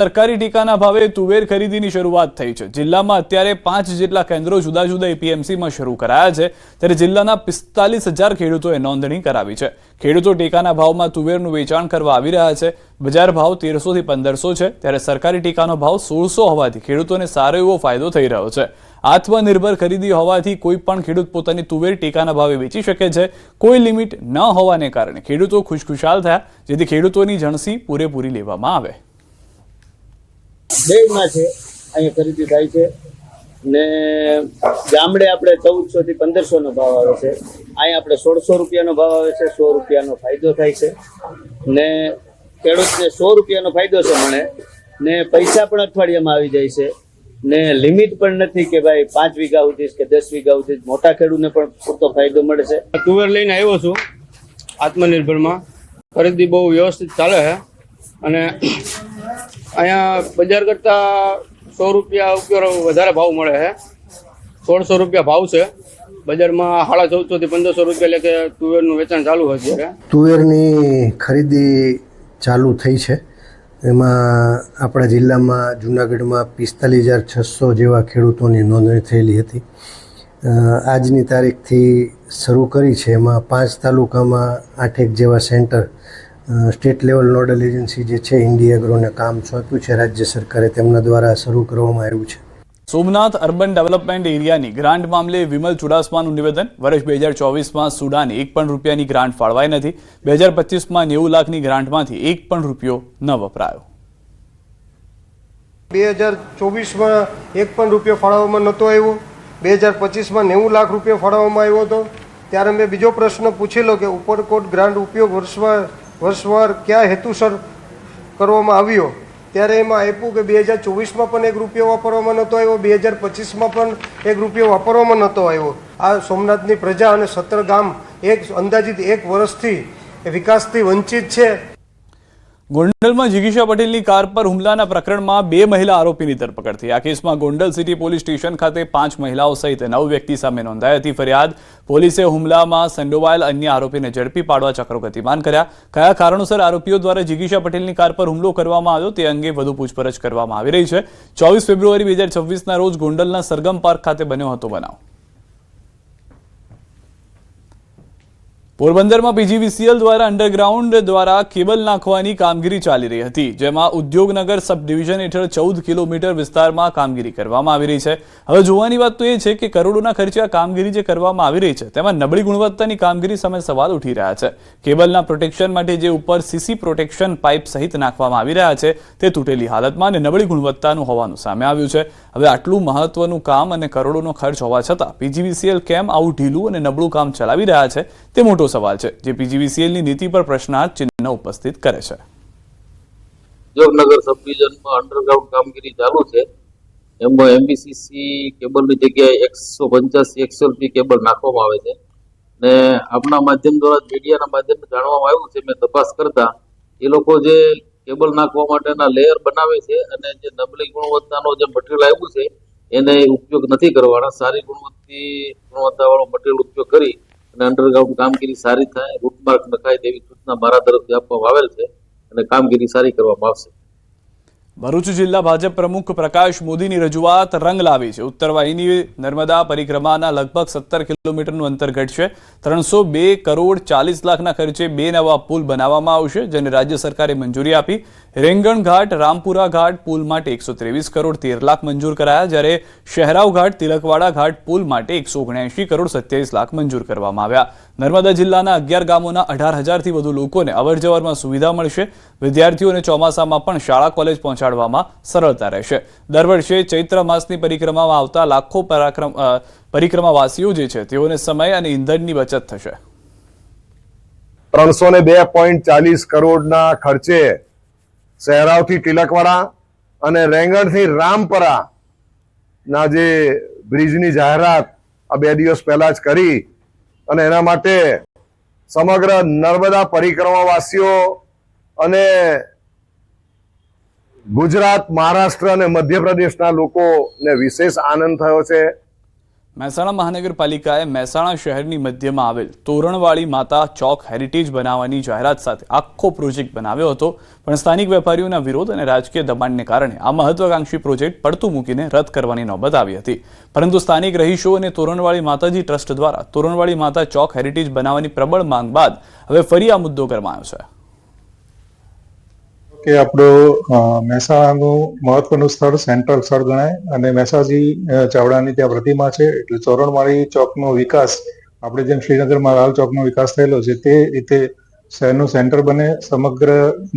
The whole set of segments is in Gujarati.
સરકારી ટેકાના ભાવે તુવેર ખરીદીની શરૂઆત થઈ છે। જિલ્લામાં અત્યારે 5 જેટલા કેન્દ્રો જુદા જુદા એપીએમસીમાં શરૂ કરાયા છે, ત્યારે જિલ્લાના 45,000 ખેડૂતોએ નોંધણી કરાવી છે। ખેડૂતો ટેકાના ભાવમાં તુવેરનું વેચાણ કરવા આવી રહ્યા છે। બજાર ભાવ 1300 થી 1500 છે, ત્યારે સરકારી ટેકાનો ભાવ 1600 હોવાથી ખેડૂતોને સારો એવો ફાયદો થઈ રહ્યો છે। આત્મનિર્ભર ખરીદી હોવાથી કોઈ પણ ખેડૂત પોતાની તુવેર ટેકાના ભાવે વેચી શકે છે। કોઈ લિમિટ ન હોવાને કારણે ખેડૂતો ખુશખુશાલ થયા, જેથી ખેડૂતોની જણસી પૂરેપૂરી લેવામાં આવે। દેવમાં છે અહીંયા ખરીદી થાય છે ને ગામડે આપણે 1400 થી 1500 નો ભાવ આવે છે, અહીંયા આપણે 1600 રૂપિયાનો ભાવ આવે છે। 100 રૂપિયાનો ફાયદો થાય છે ને ખેડૂતને 100 રૂપિયાનો ફાયદો છે મળે ને પૈસા પણ અઠવાડિયામાં આવી જાય છે ને લિમિટ પણ નથી કે ભાઈ 5 વીઘા સુધી કે 10 વીઘા સુધી, મોટા ખેડૂતને પણ પૂરતો ફાયદો મળે છે। તુવેર લઈને આવ્યો છું આત્મનિર્ભરમાં, ખરીદી બહુ વ્યવસ્થિત ચાલે છે અને અહીંયા બજાર કરતા 100 રૂપિયા ઉપર વધારે ભાવ મળે છે। 1600 રૂપિયા ભાવ છે, બજારમાં 1450 થી 1500 રૂપિયા લેખે તુવેરનું વેચાણ ચાલુ છે। અત્યારે તુવેરની ખરીદી ચાલુ થઈ છે, એમાં આપણા જિલ્લામાં જૂનાગઢમાં 45,600 જેવા ખેડૂતોની નોંધણી થયેલી હતી। આજની તારીખથી શરૂ કરી છે, એમાં 5 તાલુકામાં 8 જેવા centre state level nodal agency જે છે ઇન્ડિયા એગ્રોને કામ સોંપ્યું છે રાજ્ય સરકારે, તેમના દ્વારા શરૂ કરવામાં આવ્યું છે। સોમનાથ અર્બન ડેવલપમેન્ટ એરિયાની ગ્રાન્ટ મામલે વિમલ ચુડાસમાનું નિવેદન। વર્ષ 2024માં સુડાને 1 પણ રૂપિયાની ગ્રાન્ટ ફાળવાઈ નથી। 2025માં 90 લાખની ગ્રાન્ટમાંથી 1 પણ રૂપિયો ન વપરાયો। 2024માં 1 પણ રૂપિયો ફાળવવામાં નહોતો આવ્યો। 2025માં 90 લાખ રૂપિયા ફાળવવામાં આવ્યો હતો। ત્યારે મેં બીજો પ્રશ્ન પૂછેલો કે ઉપરકોટ ગ્રાન્ટ ઉપયોગ વર્ષવાર કયા હેતુસર કરવામાં આવ્યો, ત્યારે એમાં આપ્યું કે 2024માં પણ 1 રૂપિયો વાપરવામાં નહોતો આવ્યો, 2025માં પણ 1 રૂપિયો વાપરવામાં નહોતો આવ્યો। આ સોમનાથની પ્રજા અને 17 ગામ અંદાજિત 1 વર્ષથી વિકાસથી વંચિત છે। ગોંડલમાં જિગીશા પટેલની કાર પર હુમલાના પ્રકરણમાં 2 મહિલા આરોપીની ધરપકડ થઈ। આ કેસમાં ગોંડલ સિટી પોલીસ સ્ટેશન ખાતે 5 મહિલાઓ સહિત 9 વ્યક્તિ સામે નોંધાઈ હતી ફરિયાદ। પોલીસે હુમલામાં સંડોવાયેલ અન્ય આરોપીને ઝડપી પાડવા ચક્રો ગતિમાન કર્યા। કયા કારણોસર આરોપીઓ દ્વારા જિગીશા પટેલની કાર પર હુમલો કરવામાં આવ્યો તે અંગે વધુ પૂછપરછ કરવામાં આવી રહી છે। 24 ફેબ્રુઆરી 2026ના રોજ ગોંડલના સરગમ પાર્ક ખાતે બન્યો હતો બનાવ। પોરબંદરમાં પીજીવીસીએલ દ્વારા અંડરગ્રાઉન્ડ દ્વારા કેબલ નાખવાની કામગીરી ચાલી રહી હતી, જેમાં ઉદ્યોગનગર સબ ડિવિઝન હેઠળ 14 કિલોમીટર વિસ્તારમાં કામગીરી કરવામાં આવી રહી છે। હવે જોવાની વાત તો એ છે કે કરોડોના ખર્ચે આ કામગીરી જે કરવામાં આવી રહી છે તેમાં નબળી ગુણવત્તાની કામગીરી સામે સવાલ ઉઠી રહ્યા છે। કેબલના પ્રોટેક્શન માટે જે ઉપર સીસી પ્રોટેક્શન પાઇપ સહિત નાખવામાં આવી રહ્યા છે તે તૂટેલી હાલતમાં અને નબળી ગુણવત્તાનું હોવાનું સામે આવ્યું છે। હવે આટલું મહત્વનું કામ અને કરોડોનો ખર્ચ હોવા છતાં પીજીવીસીએલ કેમ આવું ઢીલું અને નબળું કામ ચલાવી રહ્યા છે તે મોટો સવાલ છે, જે પીજીવીસીએલની નીતિ પર પ્રશ્નાર્થ ચિહ્ન ઉપસ્થિત કરે છે। ઉદ્યોગનગર સબ ડિવિઝનમાં અંડરગ્રાઉન્ડ કામગીરી ચાલુ છે, એમાં એમબીસીસી કેબલની જગ્યાએ 185 એક્સએલપી કેબલ નાખવામાં આવે છે ને આપના માધ્યમ દ્વારા મીડિયાના માધ્યમથી જાણવામાં આવ્યું છે, મેં તપાસ કરતા એ લોકો જે કેબલ નાખવા માટેના લેયર બનાવે છે અને જે નબળી ગુણવત્તાનો જે મટીરિયલ આવ્યું છે એને ઉપયોગ નથી કરવાના। સારી ગુણવત્તાવાળો મટીરિયલ ઉપયોગ કરી અને અંડરગ્રાઉન્ડ કામગીરી સારી થાય, રૂટમાર્ક નખાય તેવી સૂચના મારા તરફથી આપવામાં આવેલ છે અને કામગીરી સારી કરવામાં આવશે। ભરૂચ જિલ્લા ભાજપ પ્રમુખ પ્રકાશ મોદીની રજૂઆત રંગ લાવી છે। ઉત્તર વાહિની નર્મદા પરિક્રમાના લગભગ 17 કિલોમીટરનું અંતર ઘટશે। 302 કરોડ 40 લાખના ખર્ચે 2 નવા પુલ બનાવવામાં આવશે, જેને રાજ્ય સરકારે મંજૂરી આપી। રેંગણ ઘાટ રામપુરા ઘાટ પુલ માટે 123 કરોડ 13 લાખ મંજૂર કરાયા, જ્યારે શહેરાવ ઘાટ તિલકવાડા ઘાટ પુલ માટે 179 કરોડ 27 લાખ મંજૂર કરવામાં આવ્યા। નર્મદા જિલ્લાના 11 ગામોના 18,000થી વધુ લોકોને અવરજવરમાં સુવિધા મળશે। વિદ્યાર્થીઓને ચોમાસામાં પણ શાળા કોલેજ પહોંચાડવામાં સરળતા રહેશે। દર વર્ષે ચૈત્ર માસની પરિક્રમામાં આવતા લાખો પરિક્રમાવાસીઓ જે છે તેઓને સમય અને ઈંધણની બચત થશે। 302.40 કરોડના ખર્ચે શહેરાવથી તિલકવાડા અને રેંગણથી રામપરા ના જે બ્રિજની જાહેરાત આ 2 દિવસ પહેલા જ કરી અને એના માટે સમગ્ર નર્મદા પરિક્રમાવાસીઓ અને ગુજરાત, મહારાષ્ટ્ર અને મધ્યપ્રદેશના લોકોને વિશેષ આનંદ થયો છે। મહેસાણા મહાનગરપાલિકાએ મહેસાણા શહેરની મધ્યમાં આવેલ તોરણવાળી માતા ચોક હેરિટેજ બનાવવાની જાહેરાત સાથે આખો પ્રોજેક્ટ બનાવ્યો હતો, પણ સ્થાનિક વેપારીઓના વિરોધ અને રાજકીય દબાણને કારણે આ મહત્વાકાંક્ષી પ્રોજેક્ટ પડતું મૂકીને રદ કરવાની નોબત આવી હતી. પરંતુ સ્થાનિક રહીશો અને તોરણવાળી માતાજી ટ્રસ્ટ દ્વારા તોરણવાળી માતા ચોક હેરિટેજ બનાવવાની પ્રબળ માંગ બાદ હવે ફરી આ મુદ્દો ગરમાયો છે. કે આપણું મહેસાણાનું મહત્વનું સ્થળ સેન્ટ્રલ સ્થળ ગણાય અને મહેસાજી ચાવડાની ત્યાં પ્રતિમા છે, એટલે તોરણવાળી ચોકનો વિકાસ આપણે જેમ શ્રીનગરમાં લાલ ચોકનો વિકાસ થયેલો છે તે રીતે શહેરનું સેન્ટર બને, સમગ્ર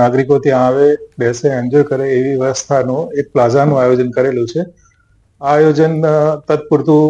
નાગરિકો ત્યાં આવે, બેસે, એન્જોય કરે એવી વ્યવસ્થાનું એક પ્લાઝાનું આયોજન કરેલું છે. આ આયોજન તત્પૂરતું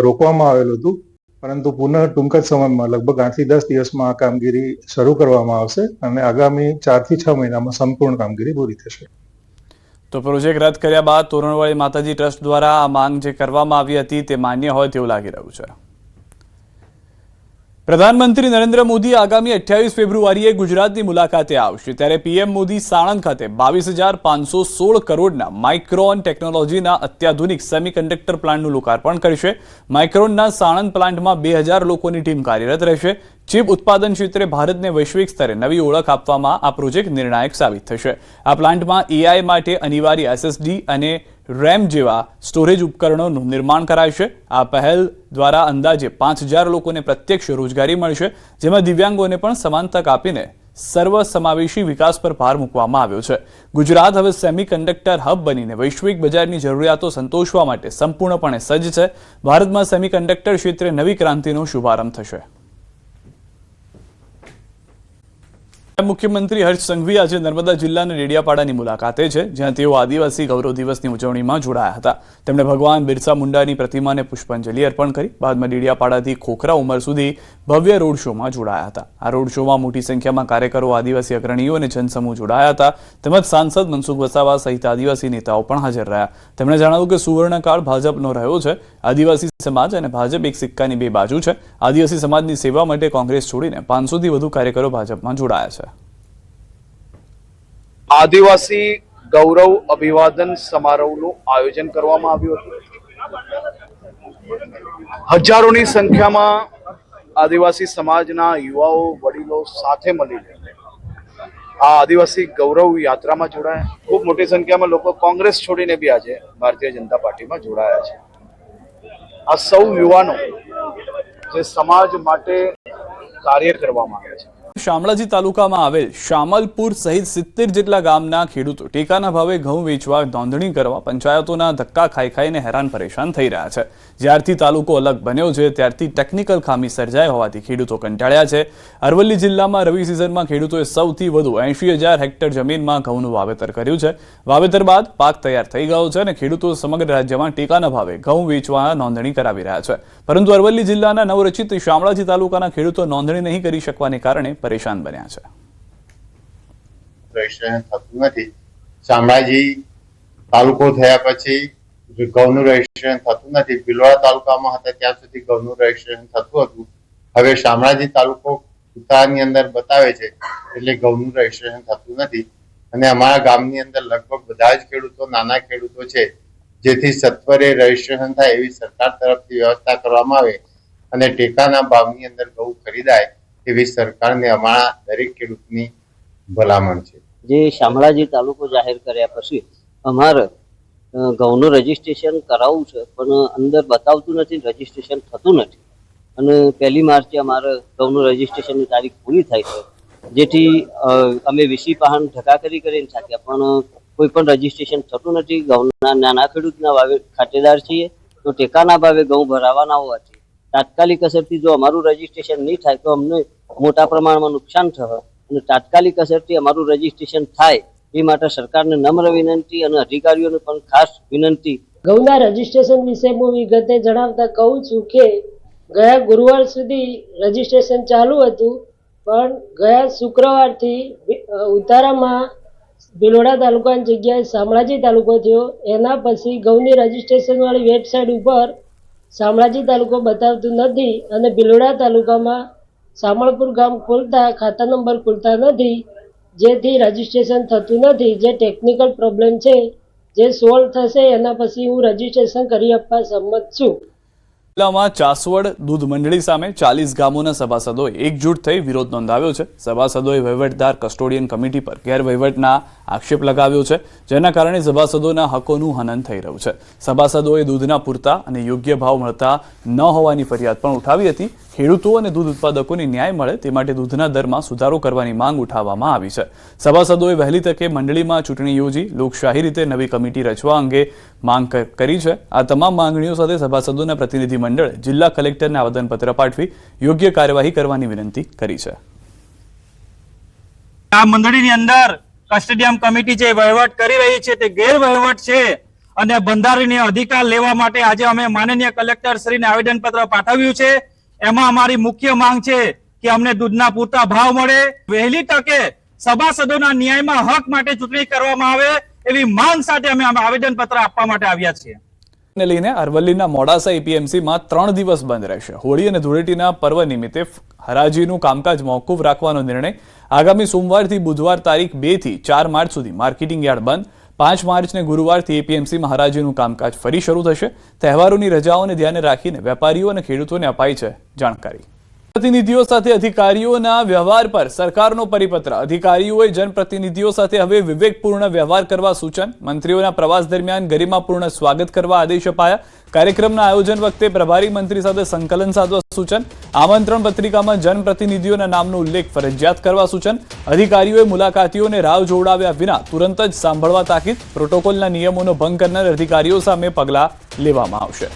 રોકવામાં આવેલું હતું, પરંતુ પુનઃ ટૂંક જ સમયમાં લગભગ 8 થી 10 દિવસમાં આ કામગીરી શરૂ કરવામાં આવશે અને આગામી 4 થી 6 મહિનામાં સંપૂર્ણ કામગીરી પૂરી થશે. તો પ્રોજેક્ટ રદ કર્યા બાદ તોરણવાળી માતાજી ટ્રસ્ટ દ્વારા આ માંગ જે કરવામાં આવી હતી તે માન્ય હોય તેવું લાગી રહ્યું છે. પ્રધાનમંત્રી નરેન્દ્ર મોદી આગામી 28 ફેબ્રુઆરીએ ગુજરાતની મુલાકાતે આવશે, ત્યારે પીએમ મોદી સાણંદ ખાતે 22,516 કરોડના માઇક્રોન ટેકનોલોજીના અત્યાધુનિક સેમિકન્ડક્ટર પ્લાન્ટનું લોકાર્પણ કરશે. માઇક્રોનના સાણંદ પ્લાન્ટમાં 2000 લોકોની ટીમ કાર્યરત રહેશે. ચીપ ઉત્પાદન ક્ષેત્રે ભારતને વૈશ્વિક સ્તરે નવી ઓળખ આપવામાં આ પ્રોજેક્ટ નિર્ણાયક સાબિત થશે. આ પ્લાન્ટમાં એઆઈ માટે અનિવાર્ય એસએસડી અને રેમ જેવા સ્ટોરેજ ઉપકરણોનું નિર્માણ કરાશે. આ પહેલ દ્વારા અંદાજે 5000 લોકોને પ્રત્યક્ષ રોજગારી મળશે, જેમાં દિવ્યાંગોને પણ સમાન તક આપીને સર્વસમાવેશી વિકાસ પર ભાર મૂકવામાં આવ્યો છે. ગુજરાત હવે સેમિકન્ડક્ટર હબ બનીને વૈશ્વિક બજારની જરૂરિયાતો સંતોષવા માટે સંપૂર્ણપણે સજ્જ છે. ભારતમાં સેમિકન્ડક્ટર ક્ષેત્રે નવી ક્રાંતિનો શુભારંભ થશે. મુખ્યમંત્રી હર્ષ સંઘવી આજે નર્મદા જિલ્લાના ડેડિયાપાડાની મુલાકાતે છે, જ્યાં તેઓ આદિવાસી ગૌરવ દિવસની ઉજવણીમાં જોડાયા હતા. તેમણે ભગવાન બિરસા મુંડાની પ્રતિમાને પુષ્પાંજલિ અર્પણ કરી. બાદમાં ડેડિયાપાડાથી ખોખરા ઉમર સુધી ભવ્ય રોડ શોમાં જોડાયા હતા. આ રોડ શોમાં મોટી સંખ્યામાં કાર્યકરો, આદિવાસી અગ્રણીઓ અને જનસમૂહ જોડાયા હતા. તેમજ સાંસદ મનસુખ વસાવા સહિત આદિવાસી નેતાઓ પણ હાજર રહ્યા. તેમણે જણાવ્યું કે સુવર્ણકાળ ભાજપનો રહ્યો છે. આદિવાસી સમાજ અને ભાજપ એક સિક્કાની બે બાજુ છે. આદિવાસી સમાજની સેવા માટે કોંગ્રેસ છોડીને 500 થી વધુ કાર્યકરો ભાજપમાં જોડાયા છે. આદિવાસી ગૌરવ અભિવાદન સમારોહનું આયોજન કરવામાં આવ્યું હતું. હજારોની સંખ્યામાં આદિવાસી સમાજના યુવાઓ, વડીલો સાથે મળીને આ આદિવાસી ગૌરવ યાત્રામાં જોડાયા. ખૂબ મોટી સંખ્યામાં લોકો કોંગ્રેસ છોડીને બી આજે ભારતીય જનતા પાર્ટીમાં જોડાયા છે. આ સૌ યુવાનો જે સમાજ માટે કાર્ય કરવામાં આવે છે. શામળાજી તાલુકામાં આવેલ શામલપુર સહિત 70 જેટલા ગામના ખેડૂતો ટેકાના ભાવે ઘઉં વેચવા નોંધણી કરવા પંચાયતોના ધક્કા ખાઈને હેરાન પરેશાન થઈ રહ્યા છે. જ્યારથી તાલુકો અલગ બન્યો છે ત્યારથી ટેકનિકલ ખામી સર્જાઈ હોવાથી ખેડૂતો કંટાળ્યા છે. અરવલ્લી જિલ્લામાં રવિ સિઝનમાં ખેડૂતોએ સૌથી વધુ 80,000 હેક્ટર જમીનમાં ઘઉંનું વાવેતર કર્યું છે. વાવેતર બાદ પાક તૈયાર થઈ ગયો છે અને ખેડૂતો સમગ્ર રાજ્યમાં ટેકાના ભાવે ઘઉં વેચવા નોંધણી કરાવી રહ્યા છે. પરંતુ અરવલ્લી જિલ્લાના નવરચિત શામળાજી તાલુકાના ખેડૂતો નોંધણી નહીં કરી શકવાને કારણે પરેશાન બન્યા છે. રજીસ્ટ્રેશન થતું નથી. શામળાજી તાલુકો થયા પછી ઘઉંનું રજીસ્ટ્રેશન થતું નથી. ભીલવાડા તાલુકામાં હતા ત્યાં સુધી ઘઉંનું રજીસ્ટ્રેશન થતું હતું. હવે શામળાજી તાલુકો ઉતારાની અંદર બતાવે છે એટલે ઘઉંનું રજીસ્ટ્રેશન થતું નથી. અને અમારા ગામની અંદર લગભગ બધા જ ખેડૂતો નાના ખેડૂતો છે, જેથી સત્વરે રજીસ્ટ્રેશન થાય એવી સરકાર તરફથી વ્યવસ્થા કરવામાં આવે અને ટેકાના ભાવની અંદર ઘઉં ખરીદાય એવી સરકારને અમારા દરેક ખેડૂતની ભલામણ છે. જે શામળાજી તાલુકો જાહેર કર્યા પછી અમારે ઘઉંનું રજીસ્ટ્રેશન કરાવવું છે, પણ અંદર બતાવતું નથી, રજીસ્ટ્રેશન થતું નથી. અને 1 માર્ચે અમારે ઘઉંનું રજીસ્ટ્રેશનની તારીખ પૂરી થાય છે, જેથી અમે વીસી પાહન ધક્કાકરી કરીને થાક્યા, પણ કોઈ પણ રજીસ્ટ્રેશન થતું નથી. ઘઉંના નાના ખેડૂતના ખાતેદાર છીએ, તો ટેકાના ભાવે ઘઉં ભરાવાના હોવાથી તાત્કાલિક અસરથી જો અમારું રજીસ્ટ્રેશન નહીં થાય તો અમને મોટા પ્રમાણમાં નુકસાન થશે. અને તાત્કાલિક અસરથી અમારું રજીસ્ટ્રેશન થાય એ માટે સરકારને નમ્ર વિનંતી અને અધિકારીઓને પણ ખાસ વિનંતી. ઘઉંના રજીસ્ટ્રેશન વિશે હું વિગતે જણાવતા કહું છું કે ગયા ગુરુવાર સુધી રજીસ્ટ્રેશન ચાલુ હતું, પણ ગયા શુક્રવારથી ઉતારામાં ભીલોડા તાલુકાની જગ્યાએ શામળાજી તાલુકો થયો. એના પછી ઘઉંની રજીસ્ટ્રેશનવાળી વેબસાઇટ ઉપર શામળાજી તાલુકો બતાવતું નથી અને ભીલોડા તાલુકામાં શામળપુર ગામ ખોલતા ખાતા નંબર ખુલતા નથી, જેથી રજીસ્ટ્રેશન થતું નથી. જે ટેકનિકલ પ્રોબ્લેમ છે જે સોલ્વ થશે એના પછી હું રજીસ્ટ્રેશન કરી આપવા સંમત છું. જિલ્લામાં ચાસવડ દૂધ મંડળી સામે 40 ગામોના સભાસદોએ એકજૂટ થઈ વિરોધ નોંધાવ્યો છે. સભાસદોએ વહીવટદાર કસ્ટોડિયન કમિટી પર ગેરવહીવટના આક્ષેપ લગાવ્યો છે, જેના કારણે સભાસદોના હકોનું હનન થઈ રહ્યું છે. સભાસદોએ દૂધના પૂરતા અને યોગ્ય ભાવ મળતા ન હોવાની ફરિયાદ પણ ઉઠાવી હતી. ખેડૂતો અને દૂધ ઉત્પાદકોને ન્યાય મળે તે માટે દૂધના દરમાં સુધારો કરવાની માંગ ઉઠાવવામાં આવી છે. સભાસદોએ વહેલી તકે મંડળીમાં ચૂંટણી યોજી લોકશાહી રીતે નવી કમિટી રચવા અંગે માંગ કરી છે. આ તમામ માંગણીઓ સાથે સભાસદોના પ્રતિનિધિ મંડળે જિલ્લા કલેક્ટરને આવેદનપત્ર પાઠવી યોગ્ય કાર્યવાહી કરવાની વિનંતી કરી છે. આ મંડળીની અંદર કસ્ટોડિયન કમિટી જે વહીવટ કરી રહી છે તે ગેરવહીવટ છે અને બંધારણીય અધિકાર લેવા માટે આજે અમે માનનીય કલેક્ટર શ્રીને આવેદનપત્ર પાઠવ્યું છે. એમાં અમારી મુખ્ય માંગ છે કે અમને દૂધના પૂરતા ભાવ મળે, વહેલી તકે સભાસદોના ન્યાયમાં હક માટે ચૂંટણી કરવામાં આવે એવી માંગ સાથે અમે આવેદનપત્ર આપવા માટે આવ્યા છીએ. ને લઈને અરવલ્લીના મોડાસા એપીએમસીમાં 3 દિવસ બંધ રહેશે. હોળી અને ધૂળેટીના પર્વ નિમિત્તે હરાજીનું કામકાજ મોકૂફ રાખવાનો નિર્ણય. આગામી સોમવારથી બુધવાર તારીખ 2 થી 4 માર્ચ સુધી માર્કેટિંગ યાર્ડ બંધ. 5 માર્ચને ગુરુવારથી એપીએમસીમાં હરાજીનું કામકાજ ફરી શરૂ થશે. તહેવારોની રજાઓને ધ્યાને રાખીને વેપારીઓ અને ખેડૂતોને અપાઈ છે જાણકારી. પ્રતિનિધિઓ સાથે અધિકારીઓના વ્યવહાર પર સરકારનો પરિપત્ર. અધિકારીઓએ જનપ્રતિનિધિઓ સાથે હવે વિવેકપૂર્ણ વ્યવહાર કરવા સૂચન. મંત્રીઓના પ્રવાસ દરમિયાન ગરિમાપૂર્ણ સ્વાગત કરવા આદેશ અપાયા. કાર્યક્રમના આયોજન વખતે પ્રભારી મંત્રી સાથે સંકલન સાધવા સૂચન. આમંત્રણ પત્રિકામાં જનપ્રતિનિધિઓના નામનો ઉલ્લેખ ફરજિયાત કરવા સૂચન. અધિકારીઓએ મુલાકાતીઓને રાહ જોડાવ્યા વિના તુરંત જ સાંભળવા તાકીદ. પ્રોટોકોલના નિયમોનો ભંગ કરનાર અધિકારીઓ સામે પગલાં લેવામાં આવશે.